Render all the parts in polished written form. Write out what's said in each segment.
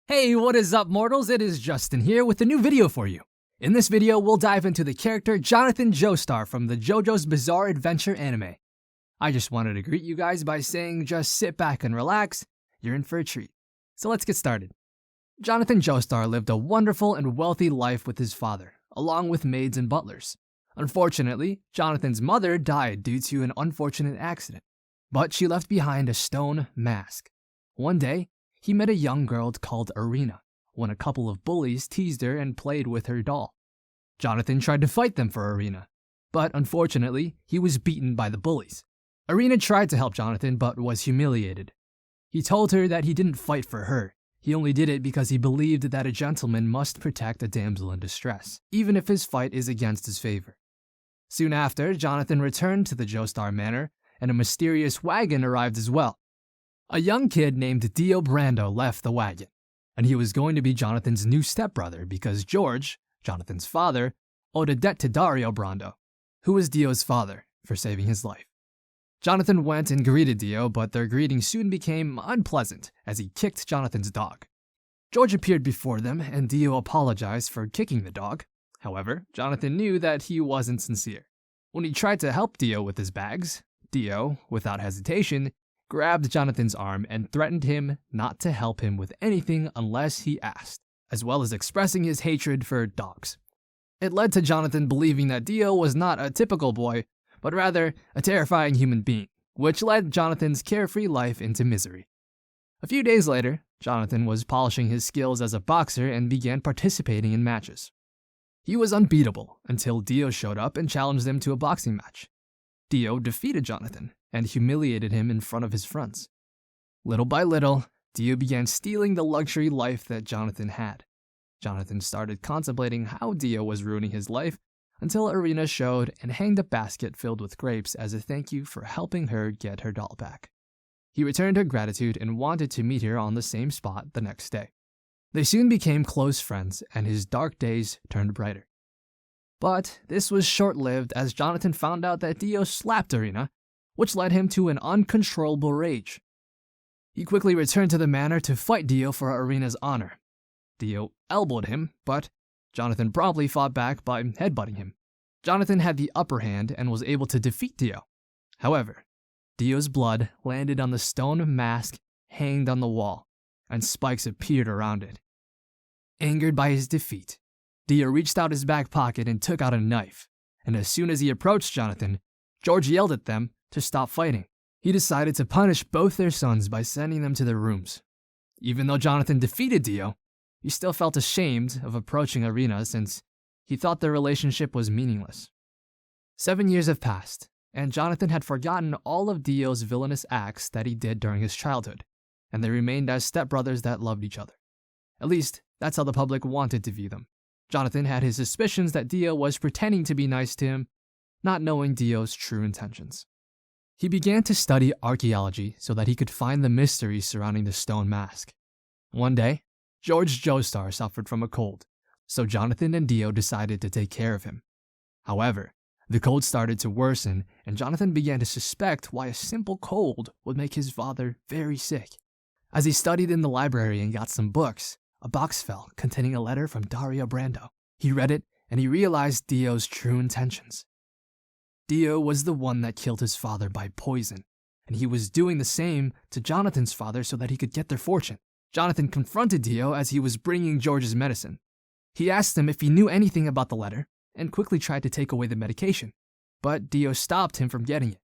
Hey, what is up, mortals? It is Justin here with a new video for you. In this video, we'll dive into the character Jonathan Joestar from the JoJo's Bizarre Adventure anime. I just wanted to greet you guys by saying just sit back and relax, you're in for a treat. So let's get started. Jonathan Joestar lived a wonderful and wealthy life with his father, along with maids and butlers. Unfortunately, Jonathan's mother died due to an unfortunate accident, but she left behind a stone mask. One day, he met a young girl called Erina when a couple of bullies teased her and played with her doll. Jonathan tried to fight them for Erina, but unfortunately, he was beaten by the bullies. Erina tried to help Jonathan but was humiliated. He told her that he didn't fight for her. He only did it because he believed that a gentleman must protect a damsel in distress, even if his fight is against his favor. Soon after, Jonathan returned to the Joestar Manor, and a mysterious wagon arrived as well. A young kid named Dio Brando left the wagon, and he was going to be Jonathan's new stepbrother because George, Jonathan's father, owed a debt to Dario Brando, who was Dio's father, for saving his life. Jonathan went and greeted Dio, but their greeting soon became unpleasant as he kicked Jonathan's dog. George appeared before them, and Dio apologized for kicking the dog. However, Jonathan knew that he wasn't sincere. When he tried to help Dio with his bags, Dio, without hesitation, grabbed Jonathan's arm and threatened him not to help him with anything unless he asked, as well as expressing his hatred for dogs. It led to Jonathan believing that Dio was not a typical boy, but rather a terrifying human being, which led Jonathan's carefree life into misery. A few days later, Jonathan was polishing his skills as a boxer and began participating in matches. He was unbeatable until Dio showed up and challenged him to a boxing match. Dio defeated Jonathan and humiliated him in front of his friends. Little by little, Dio began stealing the luxury life that Jonathan had. Jonathan started contemplating how Dio was ruining his life until Erina showed and hanged a basket filled with grapes as a thank you for helping her get her doll back. He returned her gratitude and wanted to meet her on the same spot the next day. They soon became close friends, and his dark days turned brighter. But this was short-lived as Jonathan found out that Dio slapped Erina, which led him to an uncontrollable rage. He quickly returned to the manor to fight Dio for Erina's honor. Dio elbowed him, but Jonathan promptly fought back by headbutting him. Jonathan had the upper hand and was able to defeat Dio. However, Dio's blood landed on the stone mask hanged on the wall, and spikes appeared around it. Angered by his defeat, Dio reached out his back pocket and took out a knife, and as soon as he approached Jonathan, George yelled at them to stop fighting. He decided to punish both their sons by sending them to their rooms. Even though Jonathan defeated Dio, he still felt ashamed of approaching Erina since he thought their relationship was meaningless. 7 years have passed, and Jonathan had forgotten all of Dio's villainous acts that he did during his childhood, and they remained as stepbrothers that loved each other. At least, that's how the public wanted to view them. Jonathan had his suspicions that Dio was pretending to be nice to him, not knowing Dio's true intentions. He began to study archaeology so that he could find the mystery surrounding the stone mask. One day, George Joestar suffered from a cold, so Jonathan and Dio decided to take care of him. However, the cold started to worsen, and Jonathan began to suspect why a simple cold would make his father very sick. As he studied in the library and got some books, a box fell containing a letter from Dario Brando. He read it, and he realized Dio's true intentions. Dio was the one that killed his father by poison, and he was doing the same to Jonathan's father so that he could get their fortune. Jonathan confronted Dio as he was bringing George's medicine. He asked him if he knew anything about the letter, and quickly tried to take away the medication, but Dio stopped him from getting it.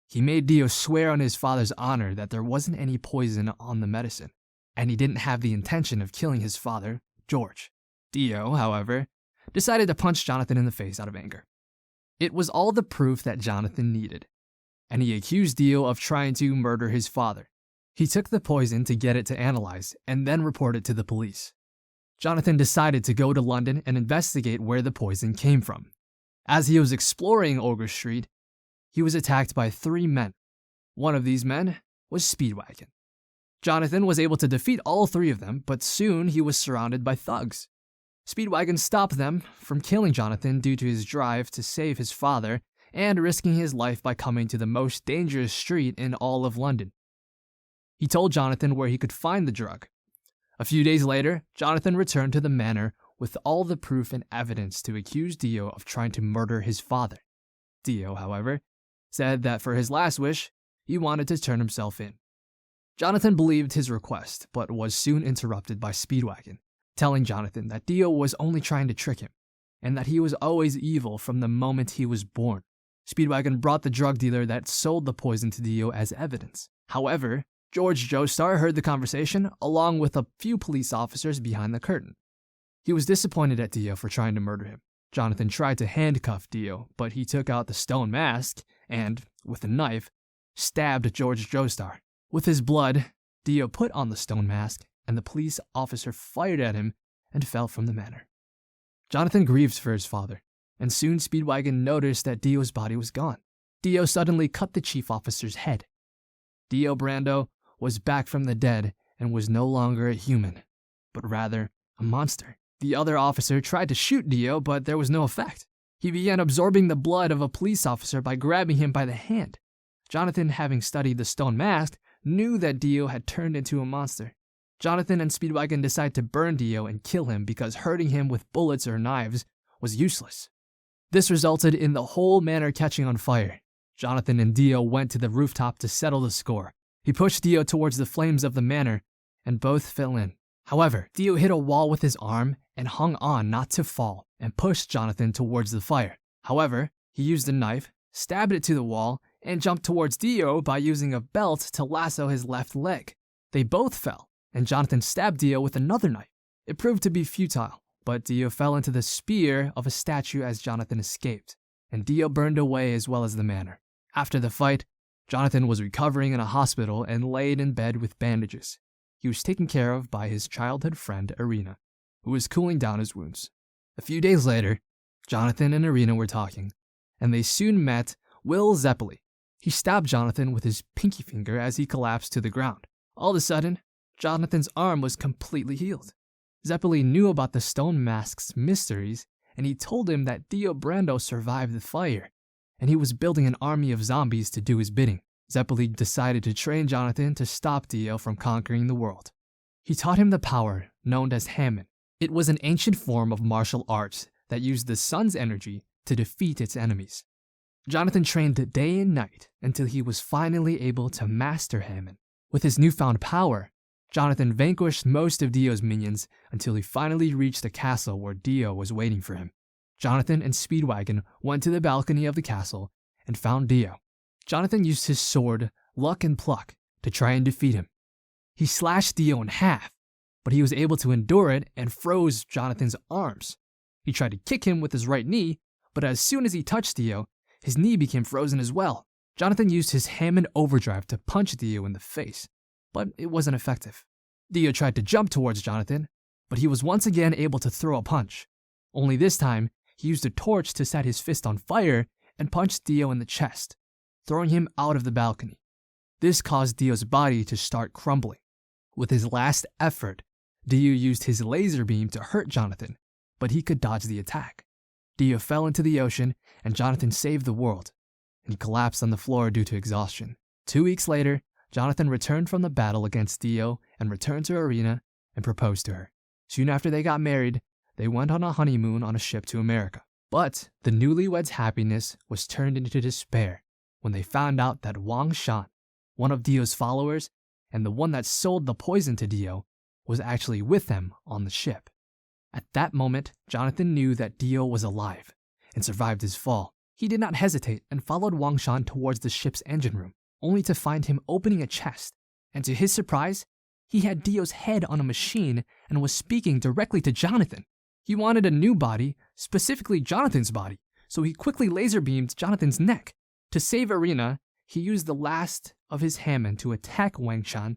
He made Dio swear on his father's honor that there wasn't any poison on the medicine, and he didn't have the intention of killing his father, George. Dio, however, decided to punch Jonathan in the face out of anger. It was all the proof that Jonathan needed, and he accused Dio of trying to murder his father. He took the poison to get it to analyze and then report it to the police. Jonathan decided to go to London and investigate where the poison came from. As he was exploring Ogre Street, he was attacked by 3 men. One of these men was Speedwagon. Jonathan was able to defeat all 3 of them, but soon he was surrounded by thugs. Speedwagon stopped them from killing Jonathan due to his drive to save his father and risking his life by coming to the most dangerous street in all of London. He told Jonathan where he could find the drug. A few days later, Jonathan returned to the manor with all the proof and evidence to accuse Dio of trying to murder his father. Dio, however, said that for his last wish, he wanted to turn himself in. Jonathan believed his request, but was soon interrupted by Speedwagon, telling Jonathan that Dio was only trying to trick him, and that he was always evil from the moment he was born. Speedwagon brought the drug dealer that sold the poison to Dio as evidence. However, George Joestar heard the conversation, along with a few police officers behind the curtain. He was disappointed at Dio for trying to murder him. Jonathan tried to handcuff Dio, but he took out the stone mask and, with a knife, stabbed George Joestar. With his blood, Dio put on the stone mask, and the police officer fired at him and fell from the manor. Jonathan grieved for his father, and soon Speedwagon noticed that Dio's body was gone. Dio suddenly cut the chief officer's head. Dio Brando was back from the dead and was no longer a human, but rather a monster. The other officer tried to shoot Dio, but there was no effect. He began absorbing the blood of a police officer by grabbing him by the hand. Jonathan, having studied the stone mask, knew that Dio had turned into a monster. Jonathan and Speedwagon decided to burn Dio and kill him because hurting him with bullets or knives was useless. This resulted in the whole manor catching on fire. Jonathan and Dio went to the rooftop to settle the score. He pushed Dio towards the flames of the manor, and both fell in. However, Dio hit a wall with his arm and hung on not to fall and pushed Jonathan towards the fire. However, he used a knife, stabbed it to the wall, and jumped towards Dio by using a belt to lasso his left leg. They both fell, and Jonathan stabbed Dio with another knife. It proved to be futile, but Dio fell into the spear of a statue as Jonathan escaped, and Dio burned away as well as the manor. After the fight, Jonathan was recovering in a hospital and laid in bed with bandages. He was taken care of by his childhood friend Erina, who was cooling down his wounds. A few days later, Jonathan and Erina were talking, and they soon met Will Zeppeli. He stabbed Jonathan with his pinky finger as he collapsed to the ground. All of a sudden, Jonathan's arm was completely healed. Zeppeli knew about the stone mask's mysteries, and he told him that Dio Brando survived the fire, and he was building an army of zombies to do his bidding. Zeppeli decided to train Jonathan to stop Dio from conquering the world. He taught him the power known as Hammon. It was an ancient form of martial arts that used the sun's energy to defeat its enemies. Jonathan trained day and night until he was finally able to master Hammon. With his newfound power, Jonathan vanquished most of Dio's minions until he finally reached the castle where Dio was waiting for him. Jonathan and Speedwagon went to the balcony of the castle and found Dio. Jonathan used his sword, Luck and Pluck, to try and defeat him. He slashed Dio in half, but he was able to endure it and froze Jonathan's arms. He tried to kick him with his right knee, but as soon as he touched Dio, his knee became frozen as well. Jonathan used his Hammond overdrive to punch Dio in the face, but it wasn't effective. Dio tried to jump towards Jonathan, but he was once again able to throw a punch. Only this time, he used a torch to set his fist on fire and punched Dio in the chest, throwing him out of the balcony. This caused Dio's body to start crumbling. With his last effort, Dio used his laser beam to hurt Jonathan, but he could dodge the attack. Dio fell into the ocean, and Jonathan saved the world, and he collapsed on the floor due to exhaustion. 2 weeks later, Jonathan returned from the battle against Dio and returned to Erina and proposed to her. Soon after they got married, they went on a honeymoon on a ship to America. But the newlyweds' happiness was turned into despair when they found out that Wang Shan, one of Dio's followers and the one that sold the poison to Dio, was actually with them on the ship. At that moment, Jonathan knew that Dio was alive and survived his fall. He did not hesitate and followed Wang Shan towards the ship's engine room, only to find him opening a chest, and to his surprise, he had Dio's head on a machine and was speaking directly to Jonathan. He wanted a new body, specifically Jonathan's body, so he quickly laser beamed Jonathan's neck. To save Erina, he used the last of his Hammond to attack Wang Shan,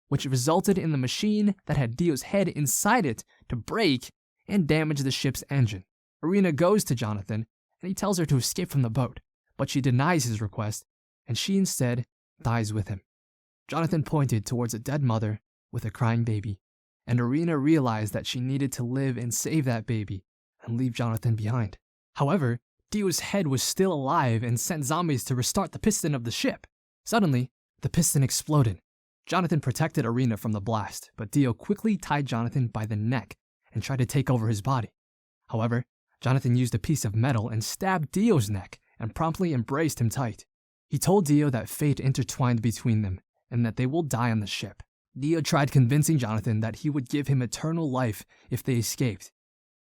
which resulted in the machine that had Dio's head inside it to break and damage the ship's engine. Erina goes to Jonathan and he tells her to escape from the boat, but she denies his request and she instead dies with him. Jonathan pointed towards a dead mother with a crying baby, and Erina realized that she needed to live and save that baby and leave Jonathan behind. However, Dio's head was still alive and sent zombies to restart the piston of the ship. Suddenly, the piston exploded. Jonathan protected Erina from the blast, but Dio quickly tied Jonathan by the neck and tried to take over his body. However, Jonathan used a piece of metal and stabbed Dio's neck and promptly embraced him tight. He told Dio that fate intertwined between them and that they will die on the ship. Dio tried convincing Jonathan that he would give him eternal life if they escaped,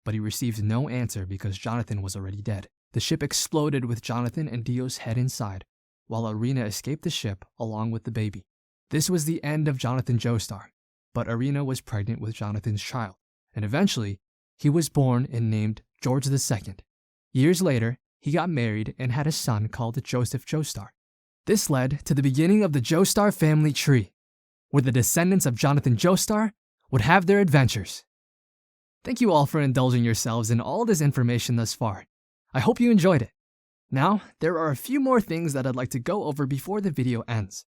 but he received no answer because Jonathan was already dead. The ship exploded with Jonathan and Dio's head inside, while Erina escaped the ship along with the baby. This was the end of Jonathan Joestar, but Erina was pregnant with Jonathan's child, and eventually, he was born and named George II. Years later, he got married and had a son called Joseph Joestar. This led to the beginning of the Joestar family tree, where the descendants of Jonathan Joestar would have their adventures. Thank you all for indulging yourselves in all this information thus far. I hope you enjoyed it. Now, there are a few more things that I'd like to go over before the video ends.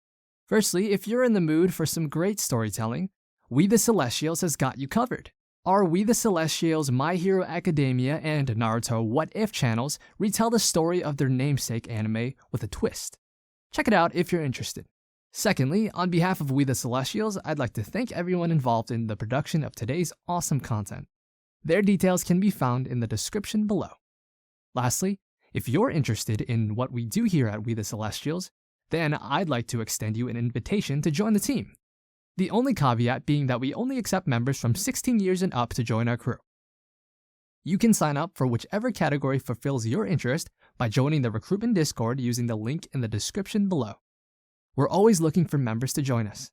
Firstly, if you're in the mood for some great storytelling, We the Celestials has got you covered. Our We the Celestials, My Hero Academia, and Naruto What If channels retell the story of their namesake anime with a twist. Check it out if you're interested. Secondly, on behalf of We the Celestials, I'd like to thank everyone involved in the production of today's awesome content. Their details can be found in the description below. Lastly, if you're interested in what we do here at We the Celestials, then I'd like to extend you an invitation to join the team. The only caveat being that we only accept members from 16 years and up to join our crew. You can sign up for whichever category fulfills your interest by joining the recruitment Discord using the link in the description below. We're always looking for members to join us.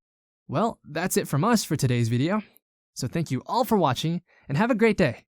Well, that's it from us for today's video. So thank you all for watching and have a great day.